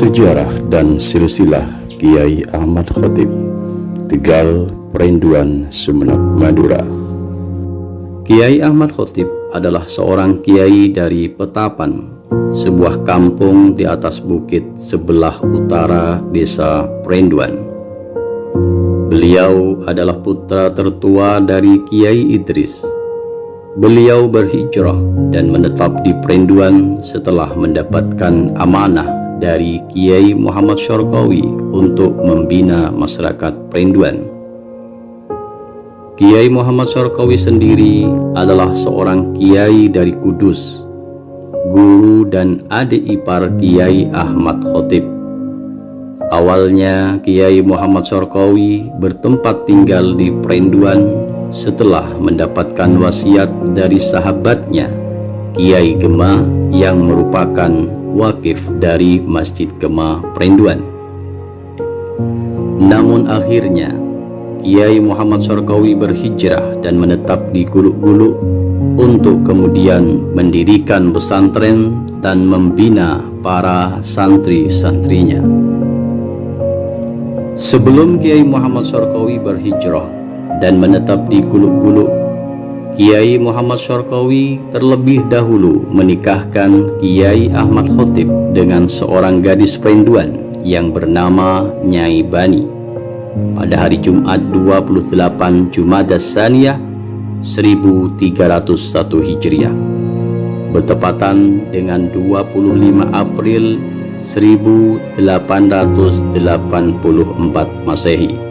Sejarah dan silsilah Kiai Ahmad Khotyb, Tegal, Perenduan, Sumeneb, Madura. Kiai Ahmad Khotyb adalah seorang kiai dari Petapan, sebuah kampung di atas bukit sebelah utara desa Perenduan. Beliau adalah putra tertua dari Kiai Idris. Beliau berhijrah dan menetap di Perenduan setelah mendapatkan amanah dari Kiai Muhammad Syarqawi untuk membina masyarakat Perenduan. Kiai Muhammad Syarqawi sendiri adalah seorang kiai dari Kudus, guru dan adik ipar Kiai Ahmad Khotyb. Awalnya Kiai Muhammad Syarqawi bertempat tinggal di Perenduan setelah mendapatkan wasiat dari sahabatnya Kiai Gemah yang merupakan wakif dari Masjid Gemah Perenduan. Namun akhirnya Kiai Muhammad Syarqawi berhijrah dan menetap di Guluk-Guluk untuk kemudian mendirikan pesantren dan membina para santri-santrinya. Sebelum Kiai Muhammad Syarqawi berhijrah dan menetap di Guluk-Guluk, Kiai Muhammad Syarqawi terlebih dahulu menikahkan Kiai Ahmad Khotyb dengan seorang gadis Perenduan yang bernama Nyai Bani pada hari Jumat 28 Jumadas Tsaniyah 1301 Hijriah, bertepatan dengan 25 April 1884 Masehi.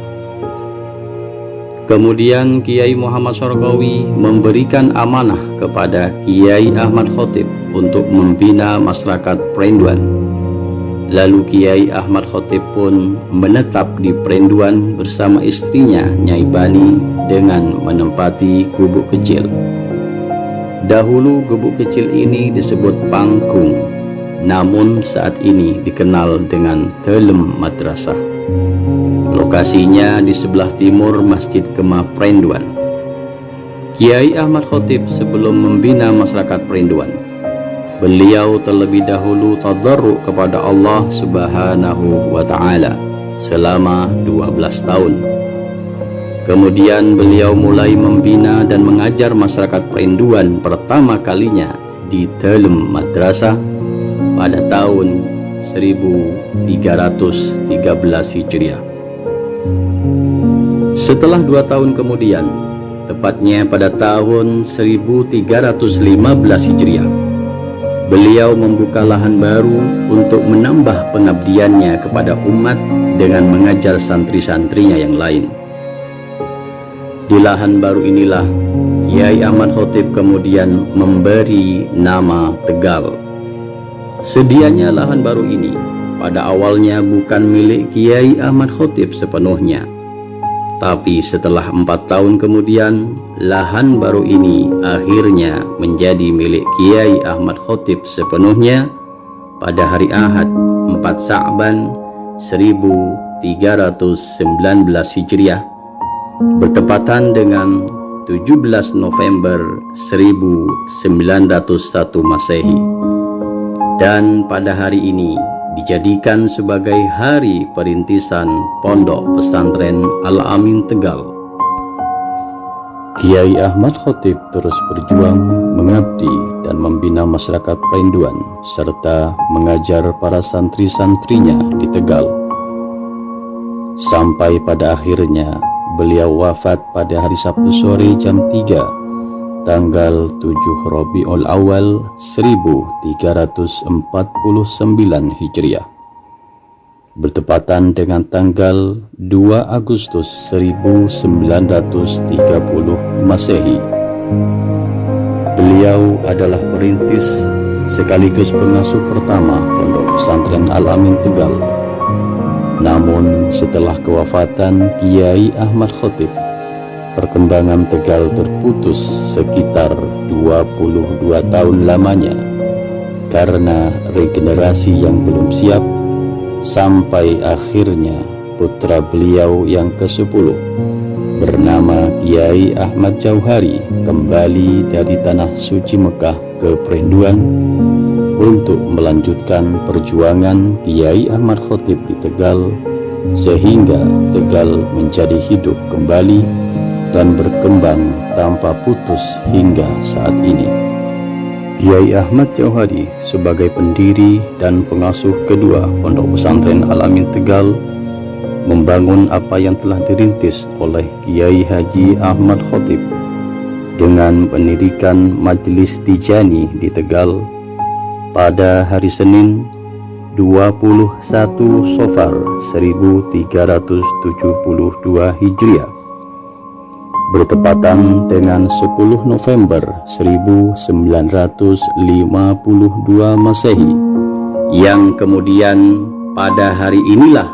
Kemudian Kiai Muhammad Syarqawi memberikan amanah kepada Kiai Ahmad Khotyb untuk membina masyarakat Perenduan. Lalu Kiai Ahmad Khotyb pun menetap di Perenduan bersama istrinya Nyai Bani dengan menempati gubuk kecil. Dahulu gubuk kecil ini disebut Pangkung, namun saat ini dikenal dengan Telem Madrasah. Lokasinya di sebelah timur Masjid Gemah Perenduan. Kiai Ahmad Khotyb sebelum membina masyarakat Perenduan, beliau terlebih dahulu tadarruk kepada Allah Subhanahu wa Ta'ala selama 12 tahun. Kemudian beliau mulai membina dan mengajar masyarakat Perenduan pertama kalinya di Telem Madrasah pada tahun 1313 Hijriah. Setelah 2 tahun kemudian, tepatnya pada tahun 1315 Hijriah, beliau membuka lahan baru untuk menambah pengabdiannya kepada umat dengan mengajar santri-santrinya yang lain. Di lahan baru inilah Kiai Ahmad Khotyb kemudian memberi nama Tegal. Sedianya lahan baru ini pada awalnya bukan milik Kiai Ahmad Khotyb sepenuhnya, tapi setelah 4 tahun kemudian lahan baru ini akhirnya menjadi milik Kiai Ahmad Khotyb sepenuhnya pada hari Ahad 4 Sa'ban 1319 Hijriah, bertepatan dengan 17 November 1901 Masehi, dan pada hari ini dijadikan sebagai hari perintisan Pondok Pesantren Al-Amin Tegal. Kiai Ahmad Khotyb terus berjuang, mengabdi dan membina masyarakat Perenduan serta mengajar para santri-santrinya di Tegal. Sampai pada akhirnya beliau wafat pada hari Sabtu sore jam 3 tanggal 7 Rabiul Awal 1349 Hijriah, bertepatan dengan tanggal 2 Agustus 1930 Masehi. Beliau adalah perintis sekaligus pengasuh pertama Pondok Pesantren Al-Amin Tegal. Namun setelah kewafatan Kiai Ahmad Khotyb, perkembangan Tegal terputus sekitar 22 tahun lamanya karena regenerasi yang belum siap, sampai akhirnya putra beliau yang ke-10 bernama Kiai Ahmad Jauhari kembali dari tanah suci Mekah ke Perenduan untuk melanjutkan perjuangan Kiai Ahmad Khatib di Tegal, sehingga Tegal menjadi hidup kembali dan berkembang tanpa putus hingga saat ini. Kiai Ahmad Jauhari sebagai pendiri dan pengasuh kedua Pondok Pesantren Al-Amin Tegal membangun apa yang telah dirintis oleh Kiai Haji Ahmad Khatib dengan mendirikan Majelis Tijani di Tegal pada hari Senin 21 Safar 1372 Hijriah, bertepatan dengan 10 November 1952 Masehi, yang kemudian pada hari inilah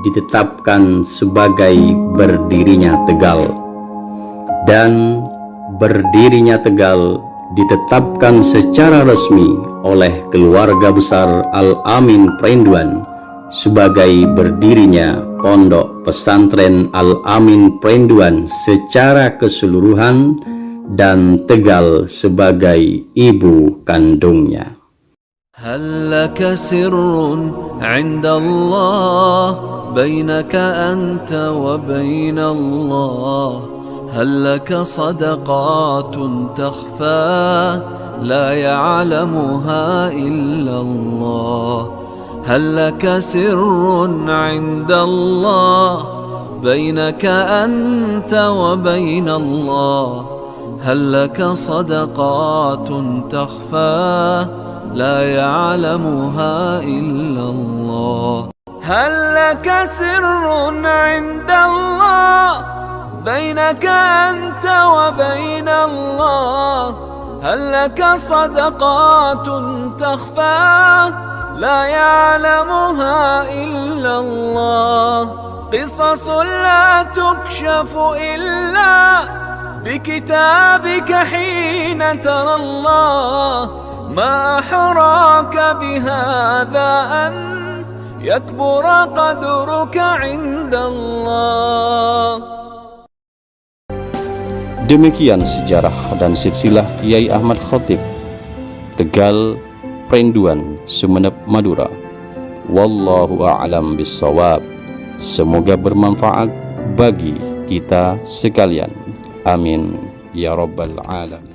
ditetapkan sebagai berdirinya Tegal. Dan berdirinya Tegal ditetapkan secara resmi oleh keluarga besar Al-Amin Prenduan sebagai berdirinya Pondok Pesantren Al-Amin Prenduan secara keseluruhan, dan Tegal sebagai ibu kandungnya. هل لك سر عند الله بينك أنت وبين الله هل لك صدقات تخفى لا يعلمها إلا الله هل لك سر عند الله بينك أنت وبين الله هل لك صدقات تخفى لا يعلمها إلا الله هل لك سر عند الله بينك أنت وبين الله هل لك صدقات تخفى لا يعلمها إلا الله قصص لا تكشف إلا بكتابك حين ترى الله ما أحراك بهذا أن يكبر قدرك عند الله. Demikian sejarah dan silsilah Kiai Ahmad Khatib, Tegal, Prenduan, Sumeneb, Madura. Wallahu a'lam bissawab. Semoga bermanfaat bagi kita sekalian. Amin ya rabbal alamin.